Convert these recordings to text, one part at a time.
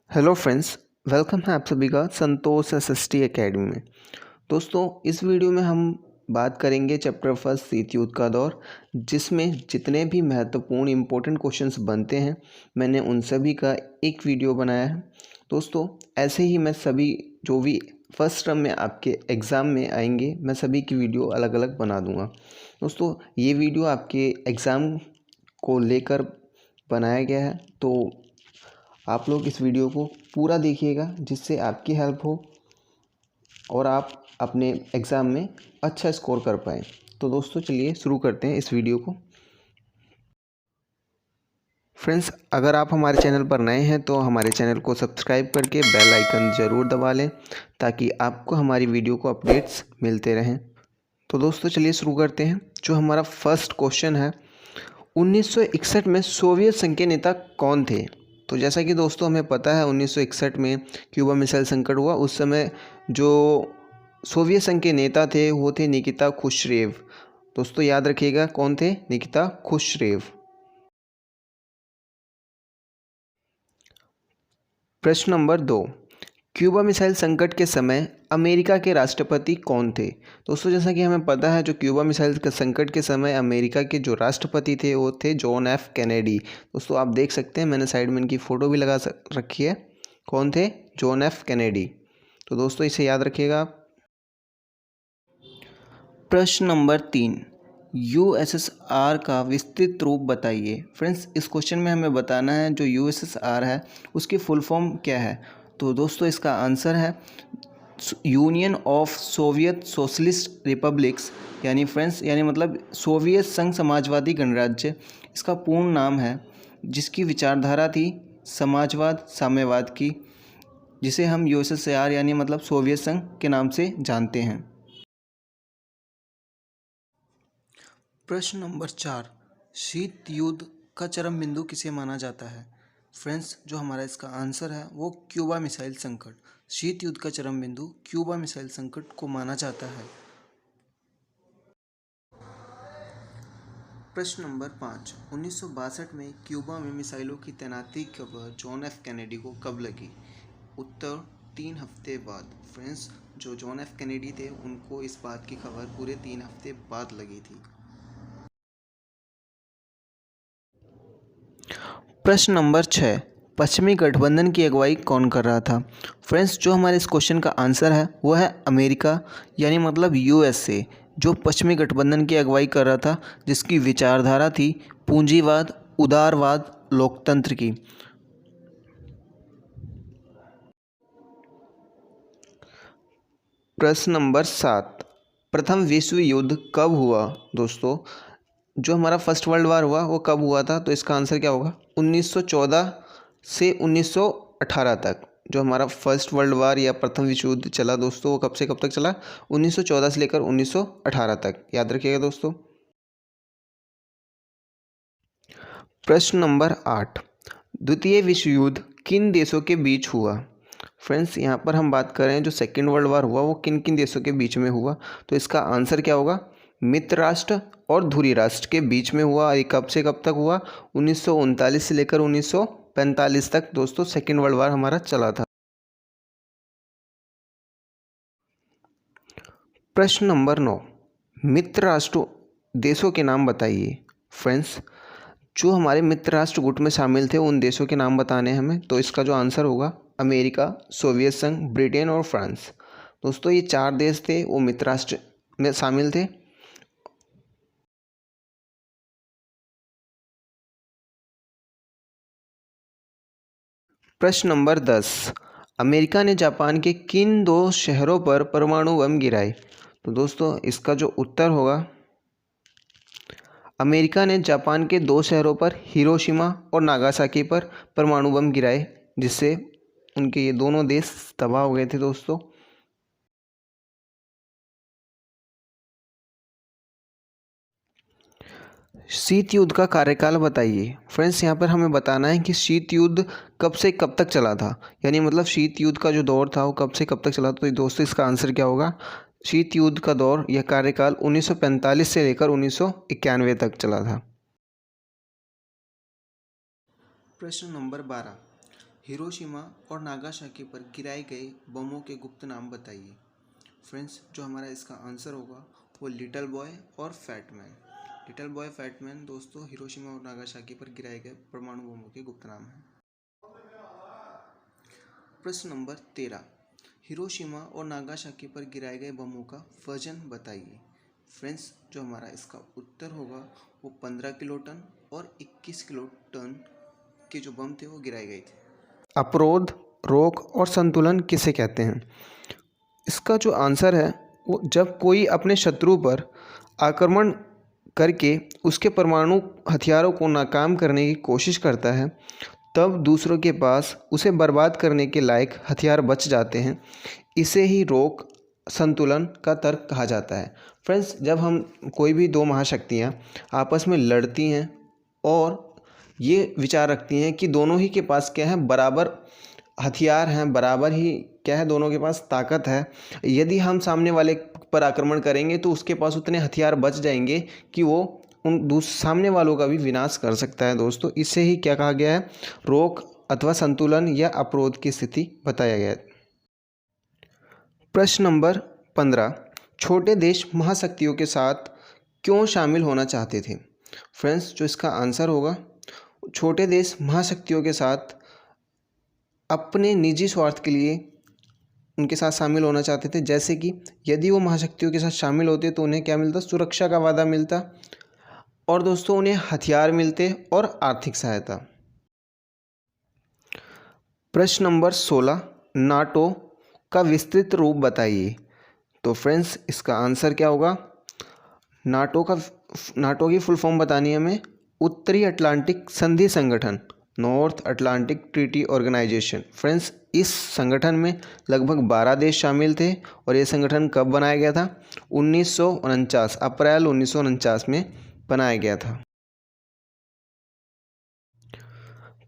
Hello friends, welcome है आप सभी का संतोष एसएसटी एकेडमी में। दोस्तों, इस वीडियो में हम बात करेंगे चैप्टर फर्स्ट शीत युद्ध का दौर, जिसमें जितने भी महत्वपूर्ण इम्पोर्टेंट क्वेश्चंस बनते हैं मैंने उन सभी का एक वीडियो बनाया है। दोस्तों, ऐसे ही मैं सभी जो भी फर्स्ट टर्म में आपके एग्ज़ाम में आएंगे मैं सभी की वीडियो अलग अलग बना दूंगा। दोस्तों, ये वीडियो आपके एग्ज़ाम को लेकर बनाया गया है, तो आप लोग इस वीडियो को पूरा देखिएगा जिससे आपकी हेल्प हो और आप अपने एग्ज़ाम में अच्छा स्कोर कर पाएँ। तो दोस्तों, चलिए शुरू करते हैं इस वीडियो को। फ्रेंड्स, अगर आप हमारे चैनल पर नए हैं तो हमारे चैनल को सब्सक्राइब करके बेल आइकन ज़रूर दबा लें ताकि आपको हमारी वीडियो को अपडेट्स मिलते रहें। तो दोस्तों, चलिए शुरू करते हैं। जो हमारा फर्स्ट क्वेश्चन है, 1961 में सोवियत संघ के नेता कौन थे? तो जैसा कि दोस्तों हमें पता है 1961 में क्यूबा मिसाइल संकट हुआ। उस समय जो सोवियत संघ के नेता थे वो थे निकिता खुश्रेव। दोस्तों याद रखिएगा कौन थे, निकिता खुश्रेव। प्रश्न नंबर 2, क्यूबा मिसाइल संकट के समय अमेरिका के राष्ट्रपति कौन थे? दोस्तों, जैसा कि हमें पता है जो क्यूबा मिसाइल के संकट के समय अमेरिका के जो राष्ट्रपति थे वो थे जॉन एफ कैनेडी। दोस्तों आप देख सकते हैं, मैंने साइड में इनकी फ़ोटो भी लगा रखी है। कौन थे? John F Kennedy. तो दोस्तों इसे याद रखिएगा आप। प्रश्न नंबर 3, यूएसएसआर का विस्तृत रूप बताइए। फ्रेंड्स, इस क्वेश्चन में हमें बताना है जो यूएसएसआर है उसकी फुल फॉर्म क्या है। तो दोस्तों इसका आंसर है union of Soviet socialist republics, यानी फ्रेंड्स मतलब सोवियत संघ समाजवादी गणराज्य इसका पूर्ण नाम है, जिसकी विचारधारा थी समाजवाद साम्यवाद की, जिसे हम यूएसएसआर यानी मतलब सोवियत संघ के नाम से जानते हैं। प्रश्न नंबर 4, शीत युद्ध का चरम बिंदु किसे माना जाता है? फ्रेंड्स, जो हमारा इसका आंसर है वो क्यूबा मिसाइल संकट। शीत युद्ध का चरम बिंदु क्यूबा मिसाइल संकट को माना जाता है। प्रश्न नंबर 5, 1962 में क्यूबा में मिसाइलों की तैनाती की खबर जॉन एफ कैनेडी को कब लगी? उत्तर 3 हफ्ते बाद। फ्रेंड्स, जो जॉन एफ कैनेडी थे उनको इस बात की खबर पूरे 3 हफ्ते बाद लगी थी। प्रश्न नंबर 6, पश्चिमी गठबंधन की अगुवाई कौन कर रहा था? फ्रेंड्स, जो हमारे इस क्वेश्चन का आंसर है वो है अमेरिका यानी मतलब यूएसए, जो पश्चिमी गठबंधन की अगुवाई कर रहा था, जिसकी विचारधारा थी पूंजीवाद उदारवाद लोकतंत्र की। प्रश्न नंबर 7, प्रथम विश्व युद्ध कब हुआ? दोस्तों, जो हमारा फर्स्ट वर्ल्ड वार हुआ वो कब हुआ था? तो इसका आंसर क्या होगा? 1914 से 1918 तक। जो हमारा फर्स्ट वर्ल्ड वार या प्रथम विश्व युद्ध चला दोस्तों, वो कब से कब तक चला? 1914 से लेकर 1918 तक। याद रखिएगा दोस्तों। प्रश्न नंबर 8, द्वितीय विश्व युद्ध किन देशों के बीच हुआ? फ्रेंड्स, यहाँ पर हम बात कर रहे हैं जो सेकेंड वर्ल्ड वार हुआ वो किन किन देशों के बीच में हुआ। तो इसका आंसर क्या होगा? मित्र राष्ट्र और धुरी राष्ट्र के बीच में हुआ। ये कब से कब तक हुआ? 1939 से लेकर 1945 तक दोस्तों सेकेंड वर्ल्ड वार हमारा चला था। प्रश्न नंबर 9, मित्र राष्ट्र देशों के नाम बताइए। फ्रेंड्स, जो हमारे मित्र राष्ट्र गुट में शामिल थे उन देशों के नाम बताने हैं हमें। तो इसका जो आंसर होगा अमेरिका, सोवियत संघ, ब्रिटेन और फ्रांस। दोस्तों ये 4 देश थे वो मित्र राष्ट्र में शामिल थे। प्रश्न नंबर 10, अमेरिका ने जापान के किन 2 शहरों पर परमाणु बम गिराए? तो दोस्तों इसका जो उत्तर होगा, अमेरिका ने जापान के 2 शहरों पर हिरोशिमा और नागासाकी पर परमाणु बम गिराए, जिससे उनके ये दोनों देश तबाह हो गए थे दोस्तों। शीत युद्ध का कार्यकाल बताइए। फ्रेंड्स, यहाँ पर हमें बताना है कि शीत युद्ध कब से कब तक चला था, यानी मतलब शीत युद्ध का जो दौर था वो कब से कब तक चला था। तो दोस्तों इसका आंसर क्या होगा? शीत युद्ध का दौर या कार्यकाल 1945 से लेकर 1991 तक चला था। प्रश्न नंबर 12, हिरोशिमा और नागासाकी पर गिराए गए बमों के गुप्त नाम बताइए। फ्रेंड्स, जो हमारा इसका आंसर होगा वो लिटिल बॉय और fat man. Little boy fat man दोस्तों हिरोशिमा और नागासाकी पर गिराए गए परमाणु बमों के गुप्त नाम हैं। प्रश्न नंबर 13, हिरोशिमा और नागासाकी पर गिराए गए बमों का वजन बताइए। फ्रेंड्स, जो हमारा इसका उत्तर होगा वो 15 किलोटन और 21 किलोटन के जो बम थे वो गिराए गए थे। अवरोध, रोक और संतुलन किसे कहते हैं? इसका जो आंसर है वो जब कोई अपने शत्रु पर आक्रमण करके उसके परमाणु हथियारों को नाकाम करने की कोशिश करता है, तब दूसरों के पास उसे बर्बाद करने के लायक हथियार बच जाते हैं। इसे ही रोक संतुलन का तर्क कहा जाता है। फ्रेंड्स, जब हम कोई भी दो महाशक्तियाँ आपस में लड़ती हैं और ये विचार रखती हैं कि दोनों ही के पास क्या है, बराबर हथियार हैं, बराबर ही क्या है, दोनों के पास ताकत है, यदि हम सामने वाले पर आक्रमण करेंगे तो उसके पास उतने हथियार बच जाएंगे कि वो उन सामने वालों का भी विनाश कर सकता है। दोस्तों, इसे ही क्या कहा गया है, रोक अथवा संतुलन या अवरोध की स्थिति बताया गया है। प्रश्न नंबर 15, छोटे देश महाशक्तियों के साथ क्यों शामिल होना चाहते थे? फ्रेंड्स, जो इसका आंसर होगा, छोटे देश महाशक्तियों के साथ अपने निजी स्वार्थ के लिए उनके साथ शामिल होना चाहते थे। जैसे कि यदि वो महाशक्तियों के साथ शामिल होते तो उन्हें क्या मिलता, सुरक्षा का वादा मिलता और दोस्तों उन्हें हथियार मिलते और आर्थिक सहायता। प्रश्न नंबर 16, नाटो का विस्तृत रूप बताइए। तो फ्रेंड्स, इसका आंसर क्या होगा, नाटो की फुल फॉर्म बतानी है हमें, उत्तरी अटलांटिक संधि संगठन, North Atlantic Treaty Organisation. Friends, इस संगठन में लगभग 12 देश शामिल थे और ये संगठन कब बनाया गया था? 1949, अप्रैल 1949 में बनाया गया था।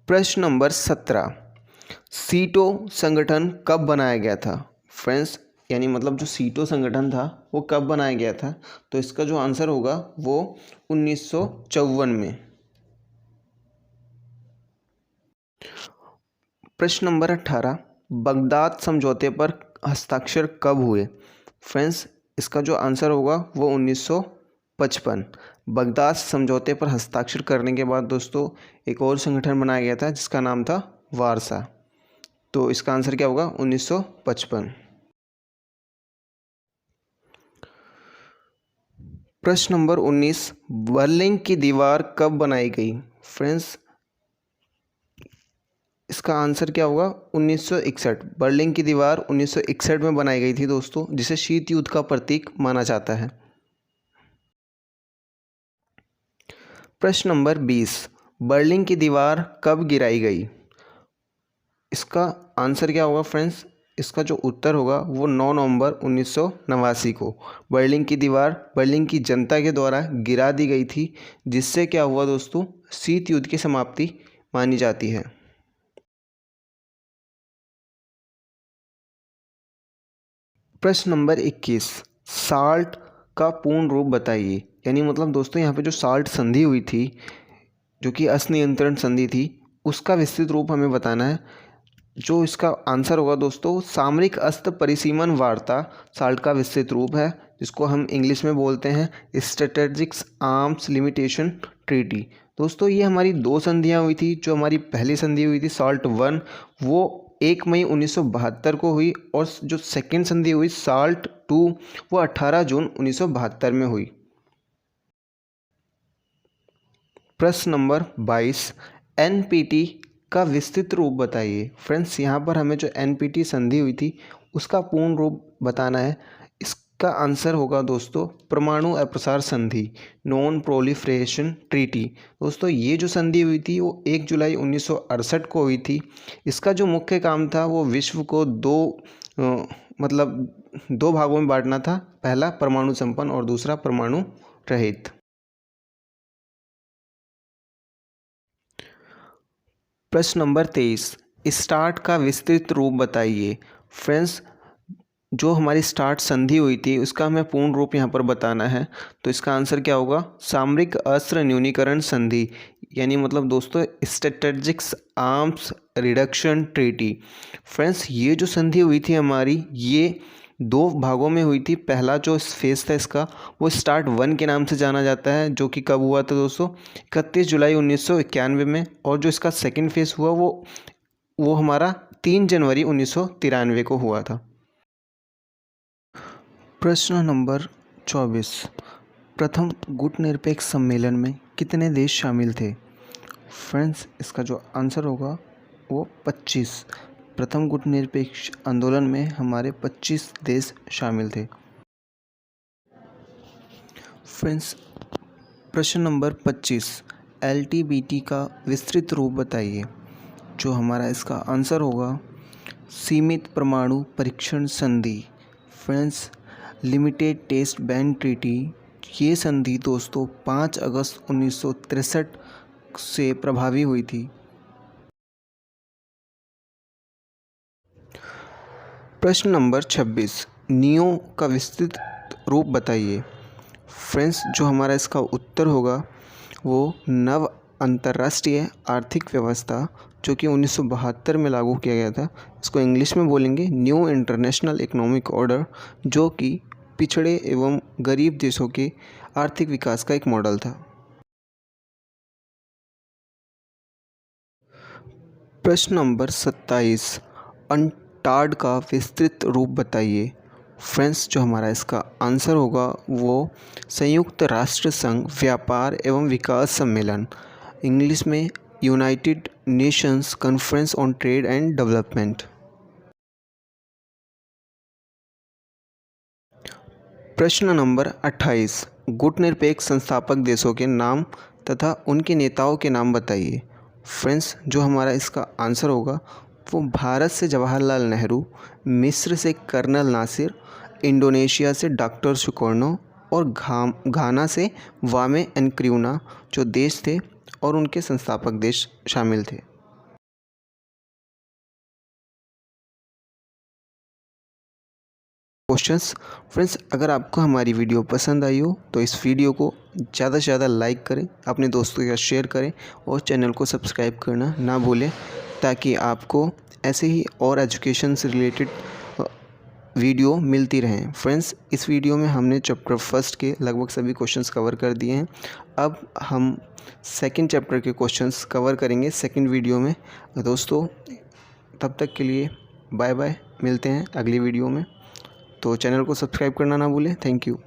प्रश्न नंबर 17, सीटो संगठन कब बनाया गया था? फ्रेंड्स, यानी मतलब जो सीटो संगठन था वो कब बनाया गया था? तो इसका जो आंसर होगा वो 1954 में। प्रश्न नंबर 18, बगदाद समझौते पर हस्ताक्षर कब हुए? फ्रेंड्स, इसका जो आंसर होगा वो 1955। बगदाद समझौते पर हस्ताक्षर करने के बाद दोस्तों एक और संगठन बनाया गया था जिसका नाम था वारसा। तो इसका आंसर क्या होगा, 1955। प्रश्न नंबर 19, बर्लिन की दीवार कब बनाई गई? फ्रेंड्स, इसका आंसर क्या होगा, 1961। बर्लिन की दीवार 1961 में बनाई गई थी दोस्तों, जिसे शीत युद्ध का प्रतीक माना जाता है। प्रश्न नंबर 20, बर्लिन की दीवार कब गिराई गई? इसका आंसर क्या होगा फ्रेंड्स, इसका जो उत्तर होगा वो 9 नवंबर 1989 को बर्लिन की दीवार बर्लिन की जनता के द्वारा गिरा दी गई थी, जिससे क्या हुआ दोस्तों, शीत युद्ध की समाप्ति मानी जाती है। प्रश्न नंबर 21, साल्ट का पूर्ण रूप बताइए। यानी मतलब दोस्तों यहाँ पे जो साल्ट संधि हुई थी, जो कि असनियंत्रण संधि थी, उसका विस्तृत रूप हमें बताना है। जो इसका आंसर होगा दोस्तों, सामरिक अस्त्र परिसीमन वार्ता साल्ट का विस्तृत रूप है, जिसको हम इंग्लिश में बोलते हैं स्ट्रेटेजिक्स आर्म्स लिमिटेशन ट्रीटी। दोस्तों, ये हमारी दो संधियाँ हुई थी। जो हमारी पहली संधि हुई थी साल्ट 1, वो 1 मई 1972 को हुई और जो सेकेंड संधि हुई साल्ट 2 वो 18 जून 1972 में हुई। प्रश्न नंबर 22, एनपीटी का विस्तृत रूप बताइए। फ्रेंड्स, यहाँ पर हमें जो एनपीटी संधि हुई थी उसका पूर्ण रूप बताना है। इसका आंसर होगा दोस्तों, परमाणु अप्रसार संधि, नॉन प्रोलिफरेशन ट्रीटी। दोस्तों, ये जो संधि हुई थी वो 1 जुलाई 1968 को हुई थी। इसका जो मुख्य काम था वो विश्व को दो भागों में बांटना था, पहला परमाणु संपन्न और दूसरा परमाणु रहित। प्रश्न नंबर 23, स्टार्ट का विस्तृत रूप बताइए। फ्रेंड्स, जो हमारी स्टार्ट संधि हुई थी उसका हमें पूर्ण रूप यहाँ पर बताना है। तो इसका आंसर क्या होगा, सामरिक अस्त्र न्यूनीकरण संधि। यानी मतलब दोस्तों स्ट्रेटेजिक्स आर्म्स रिडक्शन ट्रीटी। फ्रेंड्स ये जो संधि हुई थी हमारी, ये 2 भागों में हुई थी। पहला जो फेज़ था इसका वो स्टार्ट 1 के नाम से जाना जाता है, जो कि कब हुआ था दोस्तों 31 जुलाई 1991 में। और जो इसका सेकंड फेज़ हुआ वो हमारा 3 जनवरी 1993 को हुआ था। प्रश्न नंबर 24, प्रथम गुटनिरपेक्ष सम्मेलन में कितने देश शामिल थे? फ्रेंड्स इसका जो आंसर होगा वो 25। प्रथम गुटनिरपेक्ष आंदोलन में हमारे 25 देश शामिल थे। फ्रेंड्स प्रश्न नंबर 25, LTBT का विस्तृत रूप बताइए। जो हमारा इसका आंसर होगा सीमित परमाणु परीक्षण संधि। Friends limited test ban treaty, ये संधि दोस्तों 5 अगस्त 1963 से प्रभावी हुई थी। प्रश्न नंबर 26, नियो का विस्तृत रूप बताइए। फ्रेंड्स जो हमारा इसका उत्तर होगा वो नव अंतर्राष्ट्रीय आर्थिक व्यवस्था, जो कि 1972 में लागू किया गया था। इसको इंग्लिश में बोलेंगे न्यू इंटरनेशनल इकोनॉमिक ऑर्डर, जो कि पिछड़े एवं गरीब देशों के आर्थिक विकास का एक मॉडल था। प्रश्न नंबर 27, अनटाड का विस्तृत रूप बताइए। फ्रेंड्स जो हमारा इसका आंसर होगा वो संयुक्त राष्ट्र संघ व्यापार एवं विकास सम्मेलन, इंग्लिश में United Nations conference on trade and development. प्रश्न नंबर 28, गुटनिरपेक्ष संस्थापक देशों के नाम तथा उनके नेताओं के नाम बताइए। फ्रेंड्स जो हमारा इसका आंसर होगा वो भारत से जवाहरलाल नेहरू, मिस्र से कर्नल नासिर, इंडोनेशिया से डॉक्टर सुकर्णो और घाना से वामे एनक्रियूना जो देश थे और उनके संस्थापक देश शामिल थे। क्वेश्चंस। फ्रेंड्स अगर आपको हमारी वीडियो पसंद आई हो तो इस वीडियो को ज़्यादा से ज़्यादा लाइक करें, अपने दोस्तों के साथ शेयर करें और चैनल को सब्सक्राइब करना ना भूलें, ताकि आपको ऐसे ही और एजुकेशन से रिलेटेड वीडियो मिलती रहें। फ्रेंड्स इस वीडियो में हमने चैप्टर फर्स्ट के लगभग सभी क्वेश्चंस कवर कर दिए हैं। अब हम सेकंड चैप्टर के क्वेश्चंस कवर करेंगे सेकंड वीडियो में। दोस्तों तब तक के लिए बाय बाय, मिलते हैं अगली वीडियो में। तो चैनल को सब्सक्राइब करना ना भूलें। Thank you.